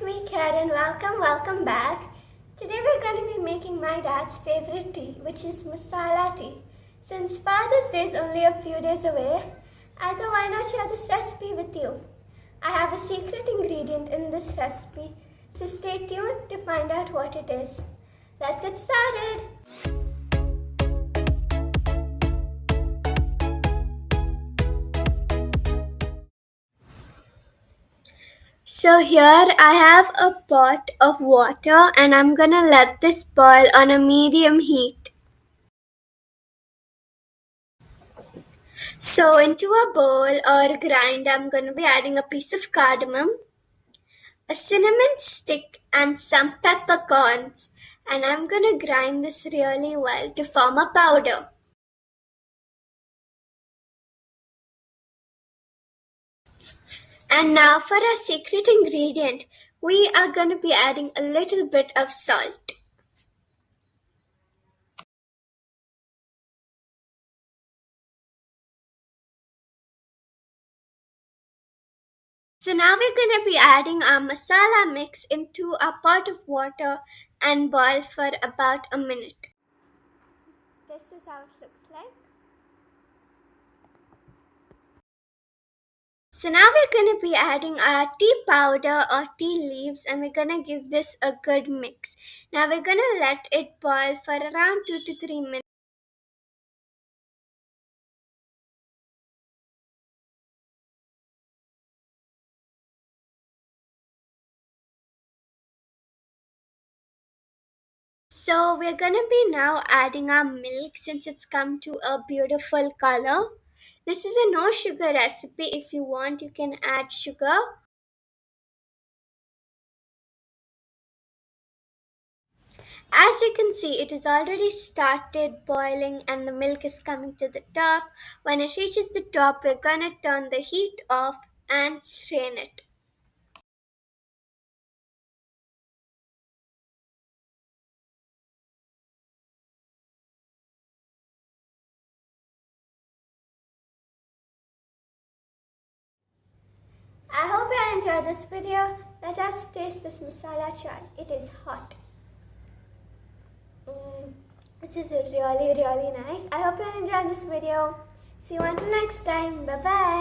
me Karen. Welcome back. Today we're going to be making my dad's favorite tea, which is masala tea. Since Father's Day is only a few days away, I thought why not share this recipe with you. I have a secret ingredient in this recipe, so stay tuned to find out what it is. Let's get started. So here I have a pot of water and I'm gonna let this boil on a medium heat. So into a bowl or grind I'm gonna be adding a piece of cardamom, a cinnamon stick and some peppercorns, and I'm gonna grind this really well to form a powder. And now for our secret ingredient, we are gonna be adding a little bit of salt. So now we're going to be adding our masala mix into a pot of water and boil for about a minute. This is how it looks like. So now we're going to be adding our tea powder or tea leaves and we're going to give this a good mix. Now we're going to let it boil for around 2 to 3 minutes. So we're gonna be now adding our milk since it's come to a beautiful color. This is a no sugar recipe. If you want, you can add sugar. As you can see, it has already started boiling and the milk is coming to the top. When it reaches the top, we're gonna turn the heat off and strain it. I hope you enjoyed this video. Let us taste this masala chai. It is hot. This is really nice. I hope you enjoyed this video. See you until next time. Bye bye.